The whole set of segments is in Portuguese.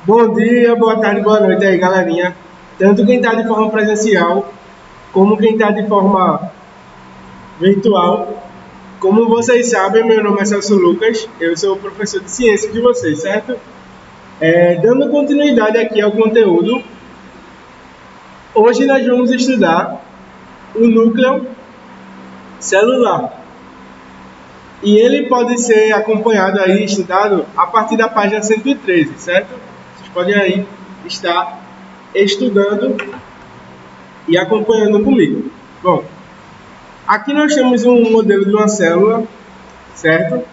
Bom dia, boa tarde, boa noite aí, galerinha. Tanto quem está de forma presencial, como quem está de forma virtual. Como vocês sabem, meu nome é Celso Lucas, eu sou o professor de ciências de vocês, certo? Dando continuidade aqui ao conteúdo, hoje nós vamos estudar o núcleo celular. E ele pode ser acompanhado aí, estudado, a partir da página 113, certo? Vocês podem aí estar estudando e acompanhando comigo. Bom, aqui nós temos um modelo de uma célula, certo?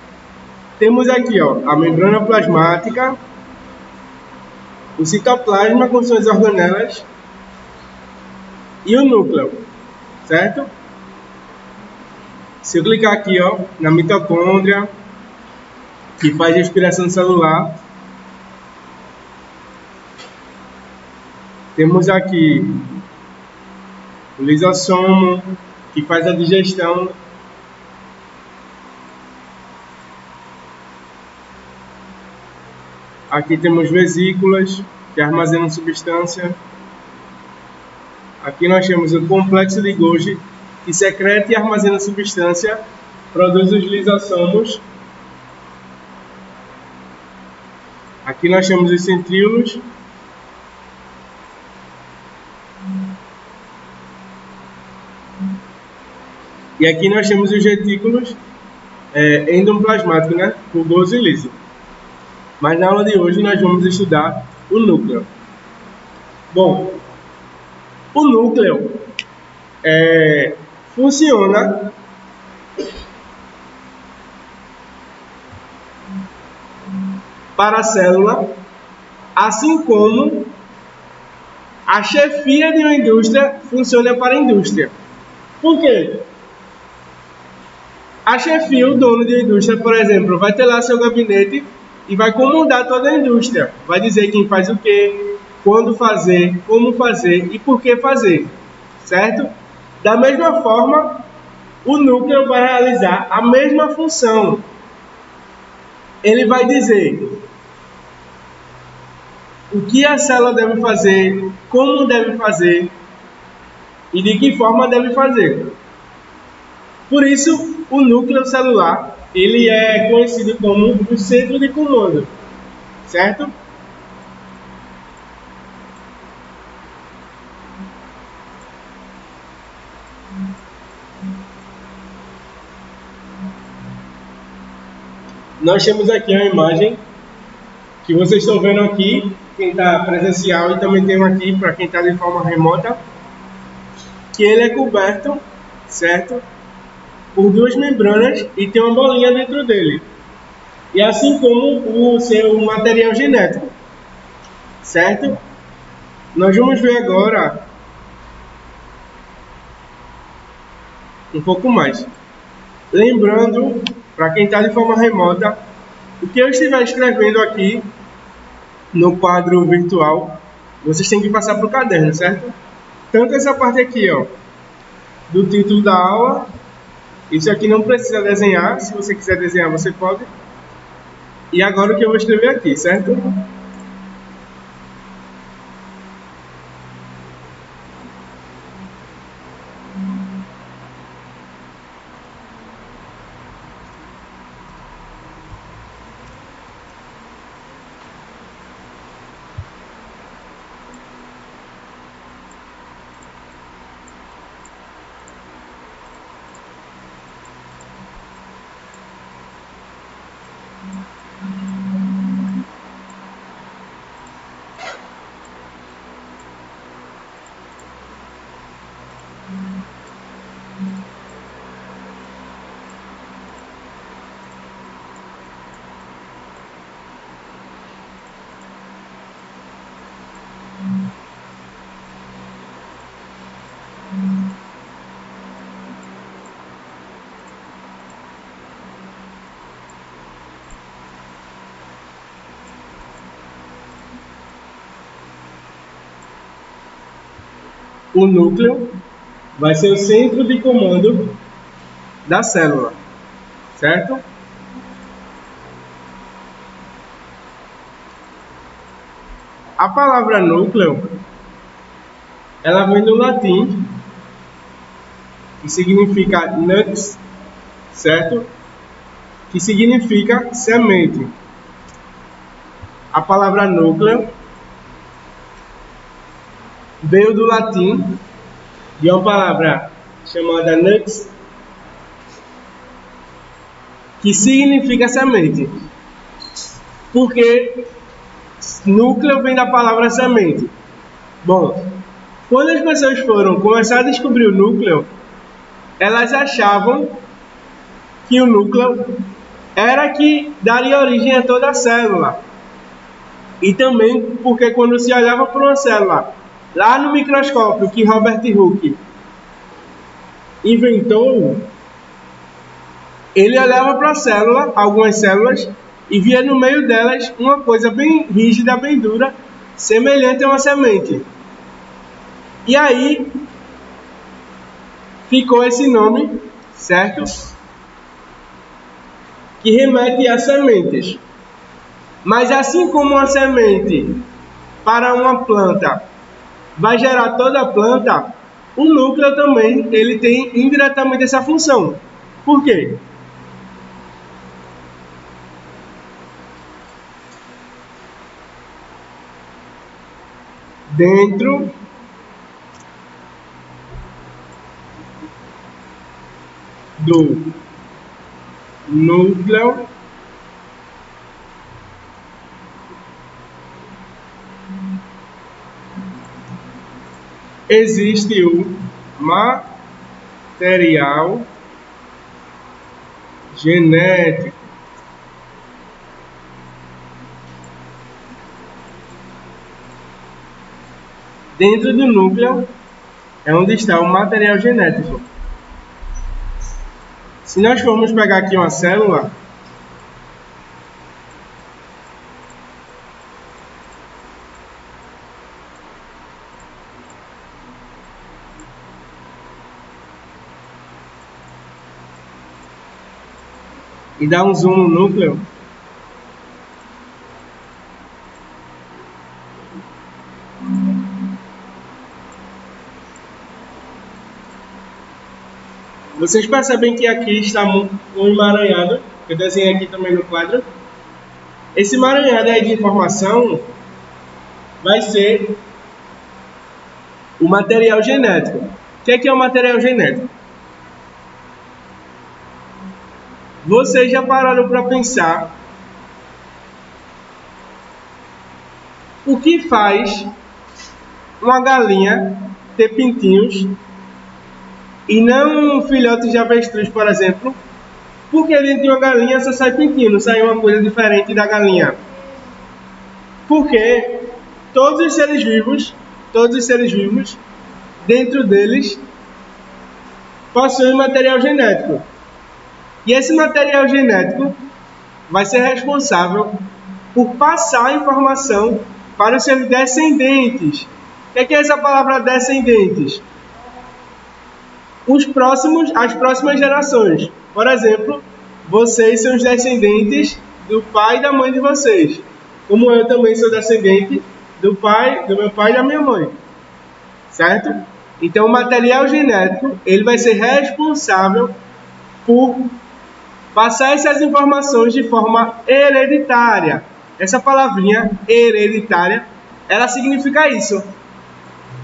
Temos aqui, ó, a membrana plasmática, o citoplasma com suas organelas e o núcleo, certo? Se eu clicar aqui, ó, na mitocôndria, que faz respiração celular, temos aqui o lisossomo, que faz a digestão. Aqui temos vesículas, que armazenam substância. Aqui nós temos o complexo de Golgi, que secreta e armazena substância, produz os lisossomos. Aqui nós temos os centríolos. E aqui nós temos os retículos endoplasmáticos, né? Rugoso e liso. Mas na aula de hoje nós vamos estudar o núcleo. Bom, o núcleo funciona para a célula, assim como a chefia de uma indústria funciona para a indústria. Por quê? A chefia, o dono de uma indústria, por exemplo, vai ter lá seu gabinete e vai comandar toda a indústria. Vai dizer quem faz o quê, quando fazer, como fazer e por que fazer, certo? Da mesma forma, o núcleo vai realizar a mesma função. Ele vai dizer o que a célula deve fazer, como deve fazer e de que forma deve fazer. Por isso, o núcleo celular ele é conhecido como o centro de comando, certo? Nós temos aqui uma imagem que vocês estão vendo aqui, quem está presencial, e também tem aqui para quem está de forma remota, que ele é coberto, certo, por duas membranas e tem uma bolinha dentro dele. E assim como o seu material genético, certo? Nós vamos ver agora um pouco mais. Lembrando, para quem está de forma remota, o que eu estiver escrevendo aqui no quadro virtual, vocês têm que passar para o caderno, certo? Tanto essa parte aqui, ó, do título da aula, isso aqui não precisa desenhar, se você quiser desenhar você pode. E agora o que eu vou escrever aqui, certo? O núcleo vai ser o centro de comando da célula, certo? A palavra núcleo, ela vem do latim, que significa nux, certo? Que significa semente. A palavra núcleo veio do latim, de uma palavra chamada nux, que significa semente. Porque núcleo vem da palavra semente. Bom, quando as pessoas foram começar a descobrir o núcleo, elas achavam que o núcleo era que daria origem a toda a célula. E também porque quando se olhava para uma célula, lá no microscópio que Robert Hooke inventou, ele olhava para a célula, algumas células, e via no meio delas uma coisa bem rígida, bem dura, semelhante a uma semente. E aí ficou esse nome, certo? Que remete a sementes. Mas assim como uma semente para uma planta vai gerar toda a planta, o núcleo também ele tem indiretamente essa função. Por quê? Dentro do núcleo existe o material genético. Dentro do núcleo é onde está o material genético. Se nós formos pegar aqui uma célula, e dar um zoom no núcleo, vocês percebem que aqui está um emaranhado, que eu desenhei aqui também no quadro. Esse emaranhado aí de informação vai ser o material genético. O que é o material genético? Vocês já pararam para pensar o que faz uma galinha ter pintinhos e não um filhote de avestruz, por exemplo? Porque dentro de uma galinha só sai pintinho, não sai uma coisa diferente da galinha. Porque todos os seres vivos, dentro deles, possuem material genético. E esse material genético vai ser responsável por passar a informação para os seus descendentes. O que é essa palavra descendentes? As próximas gerações. Por exemplo, vocês são os descendentes do pai e da mãe de vocês. Como eu também sou descendente do meu pai e da minha mãe. Certo? Então, o material genético ele vai ser responsável por passar essas informações de forma hereditária. Essa palavrinha hereditária, ela significa isso.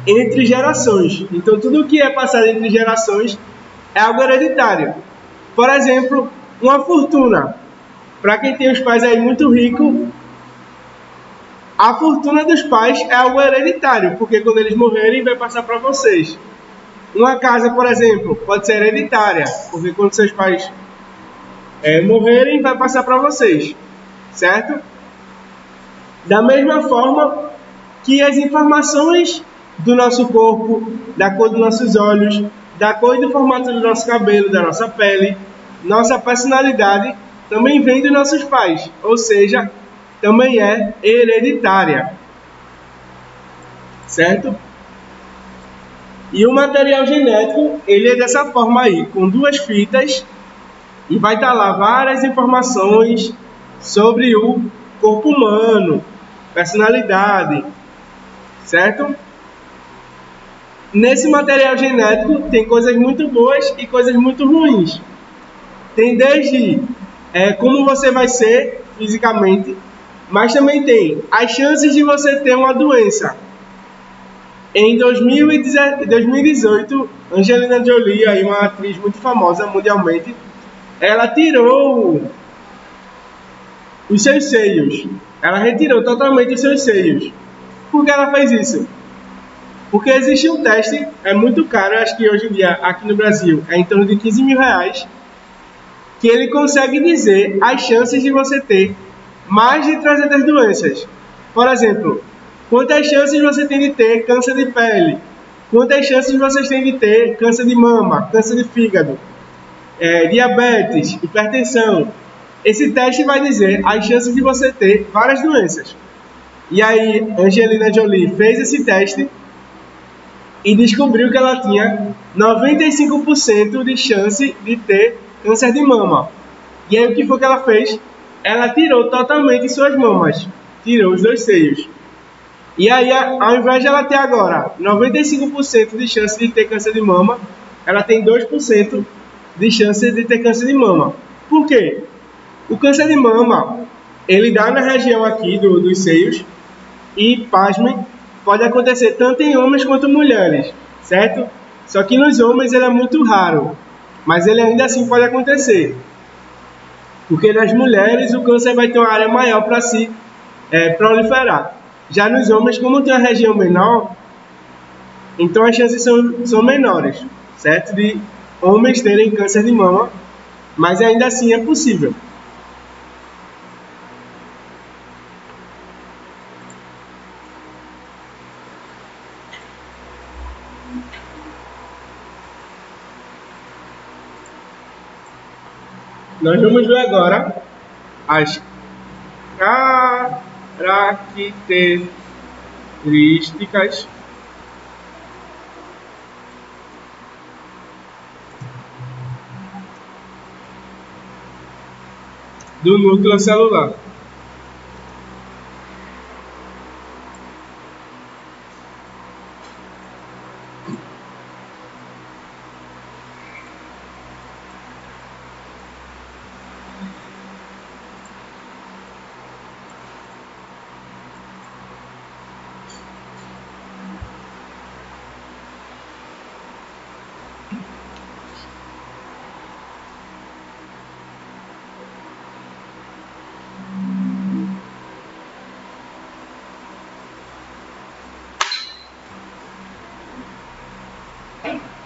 Entre gerações. Então, tudo que é passado entre gerações é algo hereditário. Por exemplo, uma fortuna. Para quem tem os pais aí muito ricos, a fortuna dos pais é algo hereditário, porque quando eles morrerem, vai passar para vocês. Uma casa, por exemplo, pode ser hereditária, porque quando seus pais morrerem, vai passar para vocês. Certo? Da mesma forma que as informações do nosso corpo, da cor dos nossos olhos, da cor e do formato do nosso cabelo, da nossa pele, nossa personalidade, também vem dos nossos pais, ou seja, também é hereditária. Certo? E o material genético, ele é dessa forma aí, com duas fitas, e vai estar lá várias informações sobre o corpo humano, personalidade, certo? Nesse material genético tem coisas muito boas e coisas muito ruins. Tem desde como você vai ser fisicamente, mas também tem as chances de você ter uma doença. Em 2018, Angelina Jolie, aí uma atriz muito famosa mundialmente, ela tirou os seus seios. Ela retirou totalmente os seus seios. Por que ela fez isso? Porque existe um teste, é muito caro, acho que hoje em dia aqui no Brasil é em torno de 15 mil reais, que ele consegue dizer as chances de você ter mais de 300 doenças. Por exemplo, quantas chances você tem de ter câncer de pele? Quantas chances vocês têm de ter câncer de mama, câncer de fígado, diabetes, hipertensão? Esse teste vai dizer as chances de você ter várias doenças. E aí, Angelina Jolie fez esse teste e descobriu que ela tinha 95% de chance de ter câncer de mama. E aí o que foi que ela fez? Ela tirou totalmente suas mamas, tirou os 2 seios. E aí, ao invés de ela ter agora 95% de chance de ter câncer de mama, ela tem 2% de chance de ter câncer de mama. Por quê? O câncer de mama, ele dá na região aqui dos seios e, pasmem, pode acontecer tanto em homens quanto mulheres, certo? Só que nos homens ele é muito raro, mas ele ainda assim pode acontecer. Porque nas mulheres o câncer vai ter uma área maior para se proliferar. Já nos homens, como tem uma região menor, então as chances são menores, certo? De homens terem câncer de mama, mas ainda assim é possível. Nós vamos ver agora as características do núcleo celular.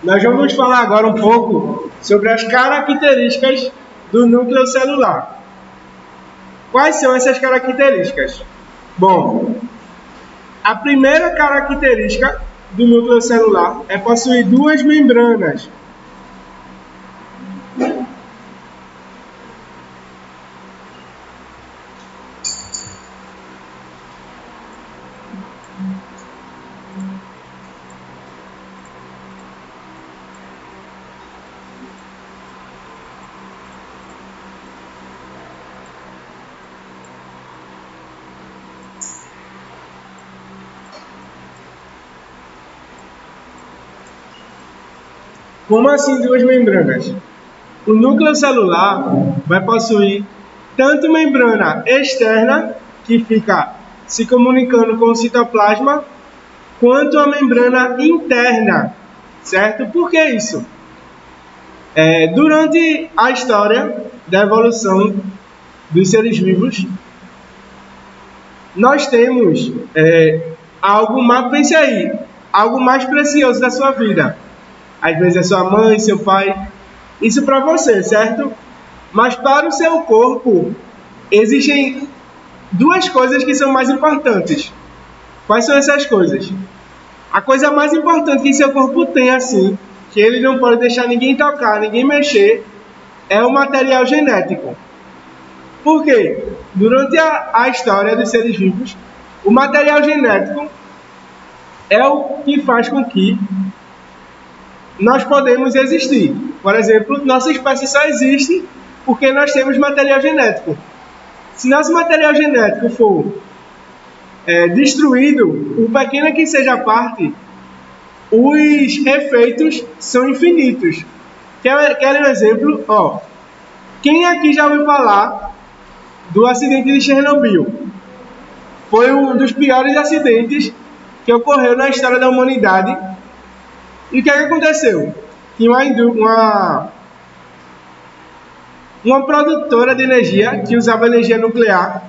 Nós vamos falar agora um pouco sobre as características do núcleo celular. Quais são essas características? Bom, a primeira característica do núcleo celular é possuir 2 membranas. Como assim 2 membranas? O núcleo celular vai possuir tanto membrana externa, que fica se comunicando com o citoplasma, quanto a membrana interna, certo? Por que isso? Durante a história da evolução dos seres vivos, nós temos algo mais, pense aí, algo mais precioso da sua vida. Às vezes é sua mãe, seu pai, isso para você, certo? Mas para o seu corpo, existem 2 coisas que são mais importantes. Quais são essas coisas? A coisa mais importante que seu corpo tem, assim, que ele não pode deixar ninguém tocar, ninguém mexer, é o material genético. Por quê? Durante a história dos seres vivos, o material genético é o que faz com que nós podemos existir. Por exemplo, nossa espécie só existe porque nós temos material genético. Se nosso material genético for destruído, por pequena que seja a parte, os efeitos são infinitos. Quer um exemplo? Ó, quem aqui já ouviu falar do acidente de Chernobyl? Foi um dos piores acidentes que ocorreu na história da humanidade. E o que aconteceu? Que uma produtora de energia que usava energia nuclear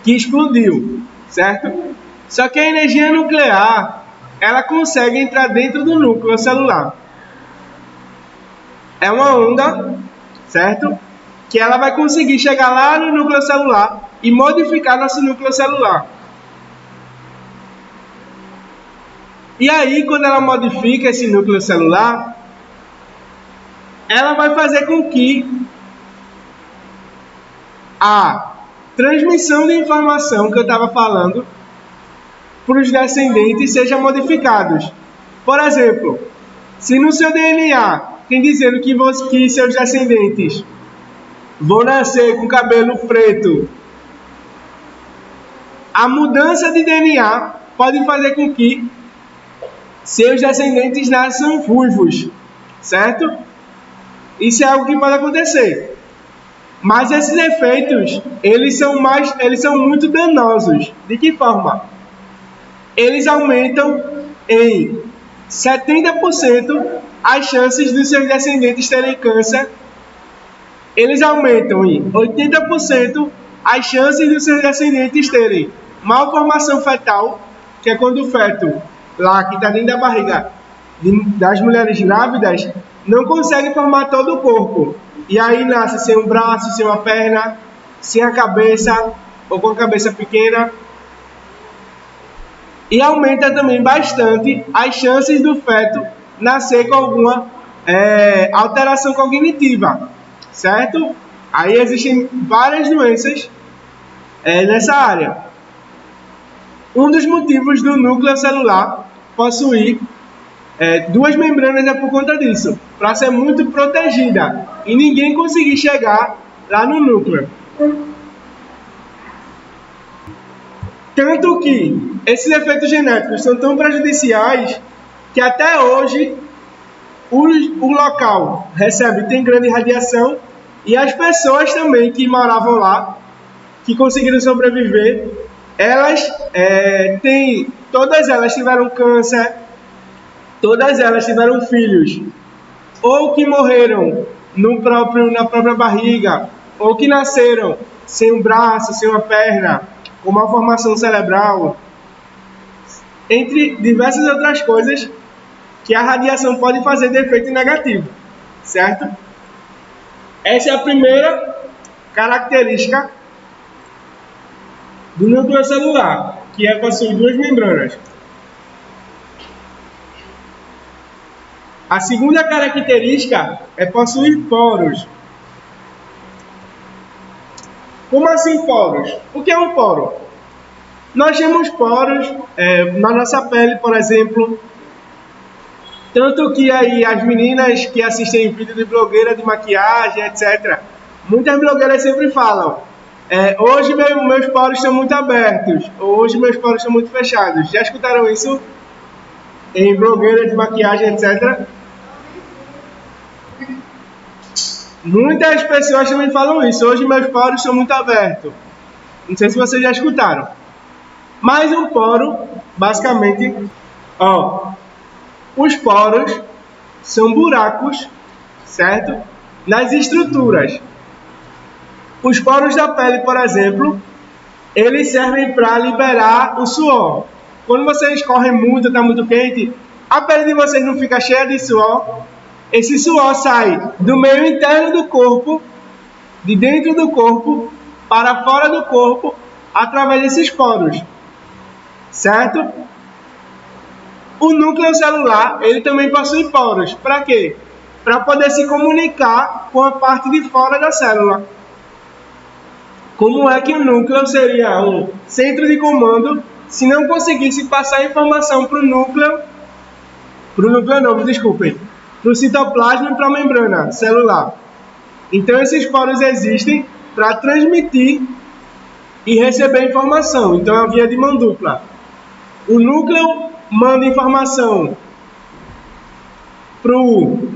que explodiu, certo? Só que a energia nuclear, ela consegue entrar dentro do núcleo celular. É uma onda, certo? Que ela vai conseguir chegar lá no núcleo celular e modificar nosso núcleo celular. E aí, quando ela modifica esse núcleo celular, ela vai fazer com que a transmissão de informação que eu estava falando para os descendentes seja modificados. Por exemplo, se no seu DNA tem dizendo que seus descendentes vão nascer com cabelo preto, a mudança de DNA pode fazer com que seus descendentes nasçam ruivos, certo? Isso é algo que pode acontecer. Mas esses efeitos, eles são muito danosos. De que forma? Eles aumentam em 70% as chances dos seus descendentes terem câncer. Eles aumentam em 80% as chances dos seus descendentes terem malformação fetal, que é quando o feto, lá que está dentro da barriga das mulheres grávidas, não consegue formar todo o corpo. E aí nasce sem um braço, sem uma perna, sem a cabeça, ou com a cabeça pequena. E aumenta também bastante as chances do feto nascer com alguma alteração cognitiva, certo? Aí existem várias doenças nessa área. Um dos motivos do núcleo celular possuir duas membranas é por conta disso, para ser muito protegida e ninguém conseguir chegar lá no núcleo. Tanto que esses efeitos genéticos são tão prejudiciais que até hoje o local tem grande radiação e as pessoas também que moravam lá, que conseguiram sobreviver, todas elas tiveram câncer, todas elas tiveram filhos, ou que morreram na própria barriga, ou que nasceram sem um braço, sem uma perna, com malformação cerebral, entre diversas outras coisas que a radiação pode fazer de efeito negativo, certo? Essa é a primeira característica do núcleo celular, que possui duas membranas. A segunda característica é possuir poros. Como assim poros? O que é um poro? Nós temos poros na nossa pele, por exemplo. Tanto que aí as meninas que assistem vídeo de blogueira de maquiagem, etc. Muitas blogueiras sempre falam: hoje meus poros estão muito abertos, ou hoje meus poros estão muito fechados. Já escutaram isso? Em blogueira de maquiagem, etc. Muitas pessoas também falam isso. Hoje meus poros estão muito abertos. Não sei se vocês já escutaram. Mas um poro, basicamente, os poros são buracos, certo? Nas estruturas. Os poros da pele, por exemplo, eles servem para liberar o suor. Quando vocês correm muito, está muito quente, a pele de vocês não fica cheia de suor. Esse suor sai do meio interno do corpo, de dentro do corpo, para fora do corpo, através desses poros, certo? O núcleo celular, ele também possui poros. Para quê? Para poder se comunicar com a parte de fora da célula. Como é que o núcleo seria um centro de comando se não conseguisse passar informação para o citoplasma e para a membrana celular? Então esses poros existem para transmitir e receber informação. Então é uma via de mão dupla. O núcleo manda informação para o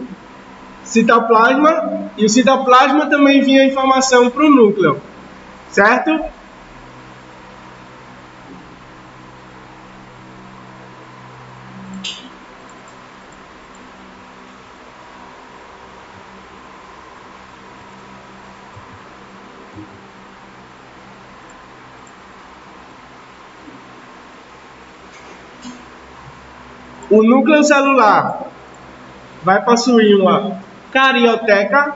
citoplasma e o citoplasma também envia informação para o núcleo, certo? O núcleo celular vai possuir uma carioteca.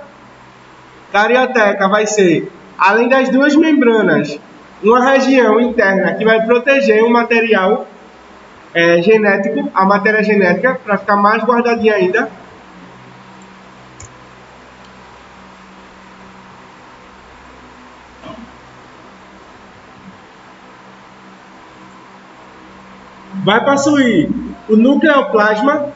Carioteca vai ser, além das duas membranas, uma região interna que vai proteger o material genético, a matéria genética, para ficar mais guardadinha ainda. Vai possuir o nucleoplasma.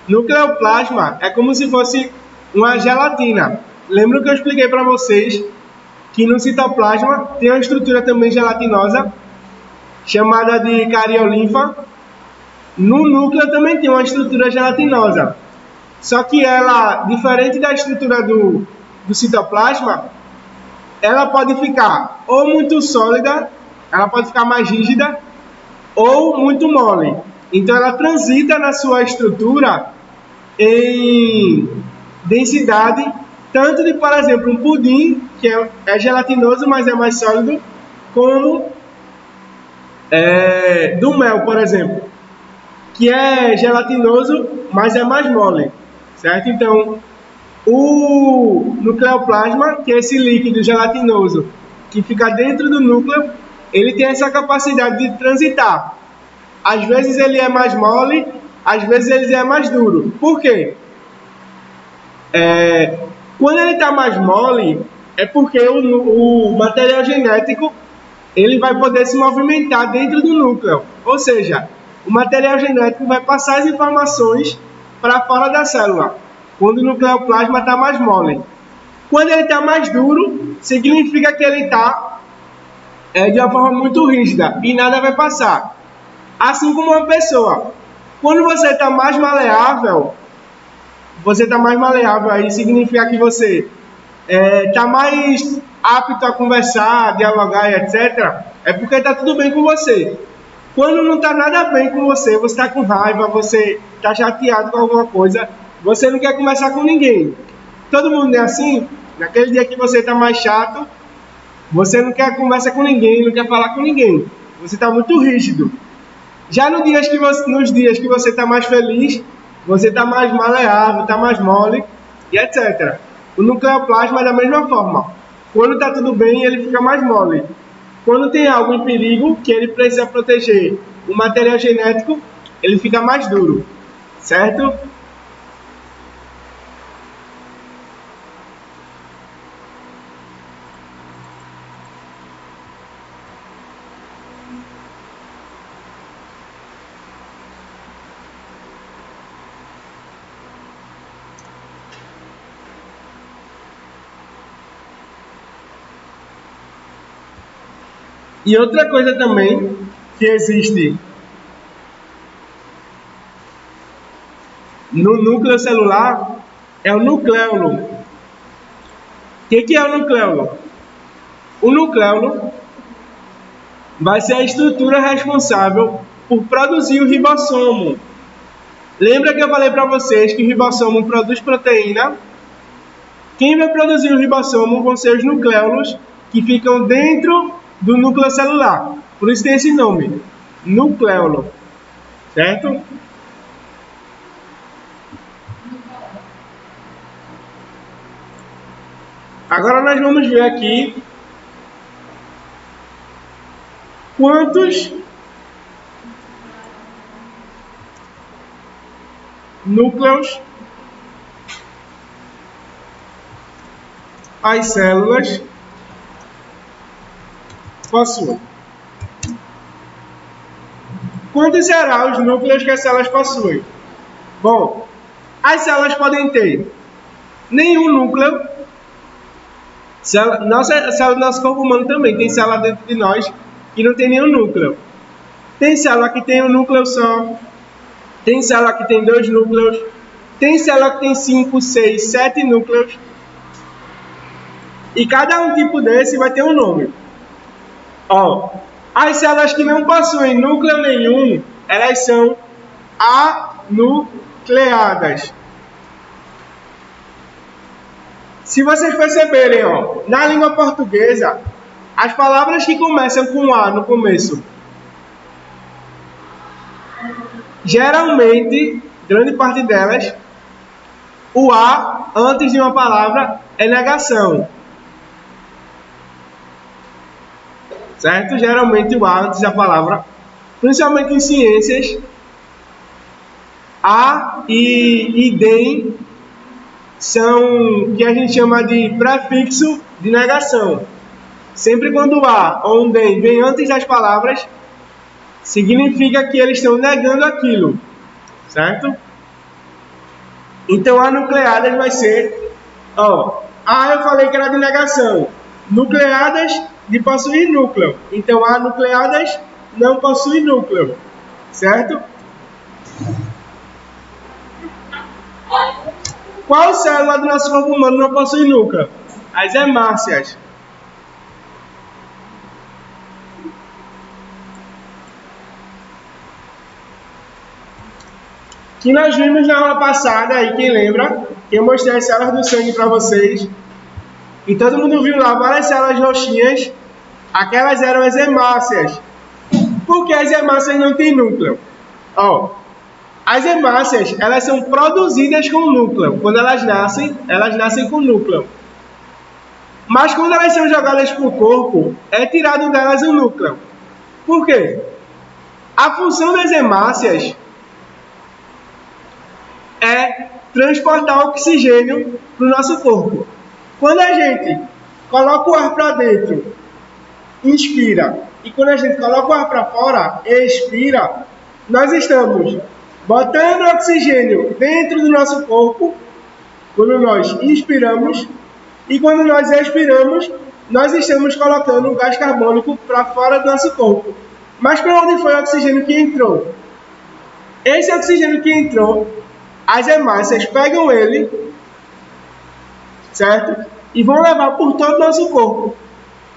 Nucleoplasma é como se fosse uma gelatina. Lembra que eu expliquei para vocês que no citoplasma tem uma estrutura também gelatinosa, chamada de cariolinfa. No núcleo também tem uma estrutura gelatinosa. Só que ela, diferente da estrutura do citoplasma, ela pode ficar ou muito sólida, ela pode ficar mais rígida, ou muito mole. Então ela transita na sua estrutura em densidade, tanto de, por exemplo, um pudim, que é gelatinoso, mas é mais sólido, como do mel, por exemplo, que é gelatinoso, mas é mais mole, certo? Então, o nucleoplasma, que é esse líquido gelatinoso que fica dentro do núcleo, ele tem essa capacidade de transitar. Às vezes ele é mais mole, às vezes ele é mais duro. Por quê? Quando ele está mais mole, é porque o material genético ele vai poder se movimentar dentro do núcleo. Ou seja, o material genético vai passar as informações para fora da célula, quando o nucleoplasma está mais mole. Quando ele está mais duro, significa que ele está de uma forma muito rígida e nada vai passar. Assim como uma pessoa. Quando você está mais maleável, aí significa que você está mais apto a conversar, dialogar e etc. É porque está tudo bem com você. Quando não está nada bem com você, você está com raiva, você está chateado com alguma coisa, você não quer conversar com ninguém. Todo mundo é assim? Naquele dia que você está mais chato, você não quer conversar com ninguém, não quer falar com ninguém. Você está muito rígido. Já nos dias que você está mais feliz, você está mais maleável, está mais mole e etc. O nucleoplasma é da mesma forma. Quando está tudo bem, ele fica mais mole. Quando tem algo em perigo, que ele precisa proteger o material genético, ele fica mais duro, certo? E outra coisa também que existe no núcleo celular é o nucleolo. O que é o nucleolo? O nucleolo vai ser a estrutura responsável por produzir o ribossomo. Lembra que eu falei para vocês que o ribossomo produz proteína? Quem vai produzir o ribossomo vão ser os nucleolos que ficam dentro do núcleo celular. Por isso tem esse nome, nucleolo, certo? Agora nós vamos ver aqui quantos núcleos as células possuem. Quantos serão os núcleos que as células possuem? Bom, as células podem ter nenhum núcleo, Célula do nosso corpo humano também tem célula dentro de nós que não tem nenhum núcleo. Tem célula que tem um núcleo só, tem célula que tem 2 núcleos, tem célula que tem 5, 6, 7 núcleos. E cada um tipo desse vai ter um nome. Ó, as células que não possuem núcleo nenhum, elas são anucleadas. Se vocês perceberem, ó, na língua portuguesa, as palavras que começam com A no começo, geralmente, grande parte delas, o A antes de uma palavra é negação. Certo? Geralmente o A antes da palavra, principalmente em ciências, A e DEM são que a gente chama de prefixo de negação. Sempre quando o A ou um DEM vem antes das palavras, significa que eles estão negando aquilo. Certo? Então, anucleadas vai ser, ó, A eu falei que era de negação. Nucleadas de possuir núcleo. Então, anucleadas não possuem núcleo. Certo? Qual célula do nosso corpo humano não possui núcleo? As hemácias. Que nós vimos na aula passada, aí quem lembra, que eu mostrei as células do sangue para vocês. E todo mundo viu lá várias células roxinhas. Aquelas eram as hemácias. Por que as hemácias não têm núcleo? Ó, as hemácias, elas são produzidas com núcleo. Quando elas nascem com núcleo. Mas quando elas são jogadas para o corpo, é tirado delas o núcleo. Por quê? A função das hemácias é transportar oxigênio para o nosso corpo. Quando a gente coloca o ar para dentro, inspira, e quando a gente coloca o ar para fora, expira, nós estamos botando oxigênio dentro do nosso corpo, quando nós inspiramos, e quando nós expiramos, nós estamos colocando o gás carbônico para fora do nosso corpo. Mas para onde foi o oxigênio que entrou? Esse oxigênio que entrou, as hemácias pegam ele, certo? E vão levar por todo o nosso corpo.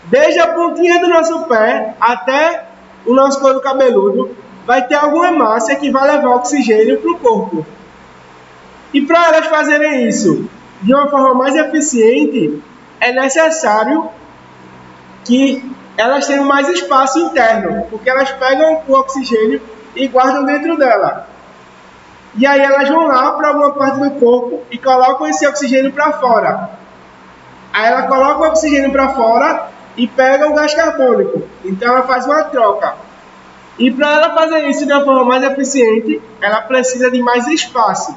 Desde a pontinha do nosso pé até o nosso couro cabeludo, vai ter alguma hemácia que vai levar oxigênio para o corpo. E para elas fazerem isso de uma forma mais eficiente, é necessário que elas tenham mais espaço interno, porque elas pegam o oxigênio e guardam dentro dela. E aí elas vão lá para alguma parte do corpo e colocam esse oxigênio para fora. Aí ela coloca o oxigênio para fora e pega o gás carbônico. Então ela faz uma troca. E para ela fazer isso de uma forma mais eficiente, ela precisa de mais espaço.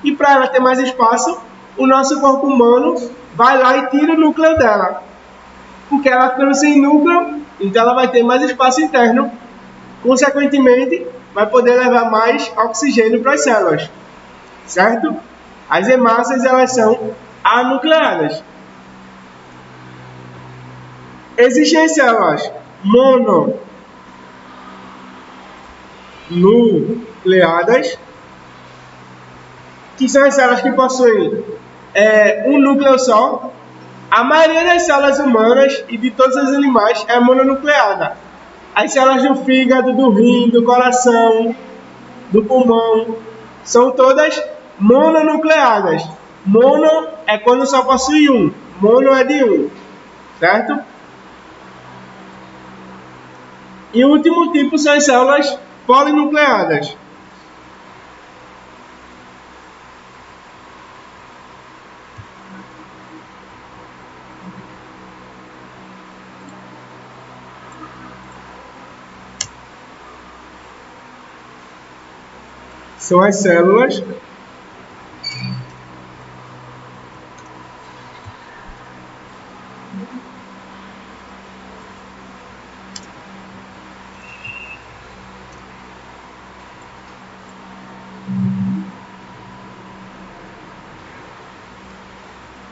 E para ela ter mais espaço, o nosso corpo humano vai lá e tira o núcleo dela. Porque ela ficando sem núcleo, então ela vai ter mais espaço interno. Consequentemente, vai poder levar mais oxigênio para as células. Certo? As hemácias, elas são anucleadas. Existem as células mononucleadas, que são as células que possuem um núcleo só. A maioria das células humanas e de todos os animais é mononucleada. As células do fígado, do rim, do coração, do pulmão, são todas mononucleadas. Mono é quando só possui um. Mono é de um. Certo? E o último tipo são as células polinucleadas. São as células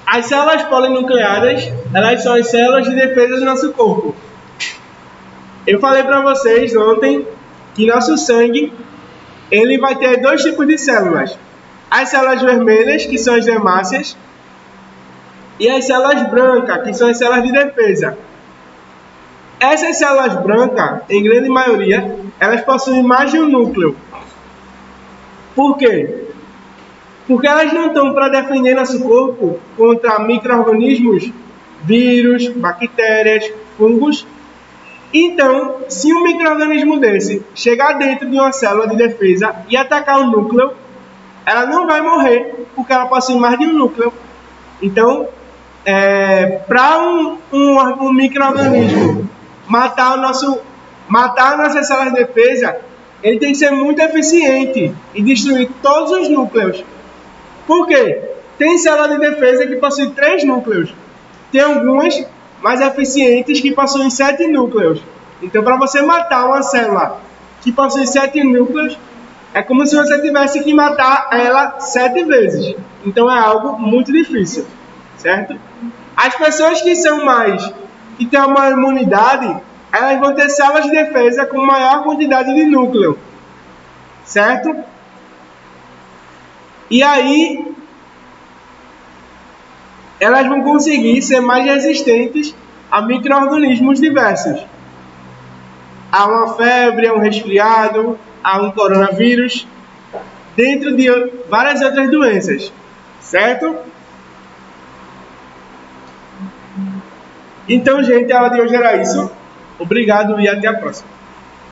As células polinucleadas, elas são as células de defesa do nosso corpo. Eu falei para vocês ontem que nosso sangue ele vai ter dois tipos de células. As células vermelhas, que são as hemácias, e as células brancas, que são as células de defesa. Essas células brancas, em grande maioria, elas possuem mais de um núcleo. Por quê? Porque elas não estão para defender nosso corpo contra micro-organismos, vírus, bactérias, fungos. Então, se um micro-organismo desse chegar dentro de uma célula de defesa e atacar o núcleo, ela não vai morrer, porque ela possui mais de um núcleo. Então, para um micro-organismo matar a nossa célula de defesa, ele tem que ser muito eficiente e destruir todos os núcleos. Por quê? Tem célula de defesa que possui 3 núcleos. Tem algumas mais eficientes que possuem 7 núcleos. Então, para você matar uma célula que possui 7 núcleos, é como se você tivesse que matar ela 7 vezes. Então, é algo muito difícil, certo? As pessoas que têm uma imunidade, elas vão ter células de defesa com maior quantidade de núcleo, certo? E aí, elas vão conseguir ser mais resistentes a micro-organismos diversos. A uma febre, a um resfriado, a um coronavírus, dentro de várias outras doenças, certo? Então, gente, a aula de hoje era isso. Obrigado e até a próxima.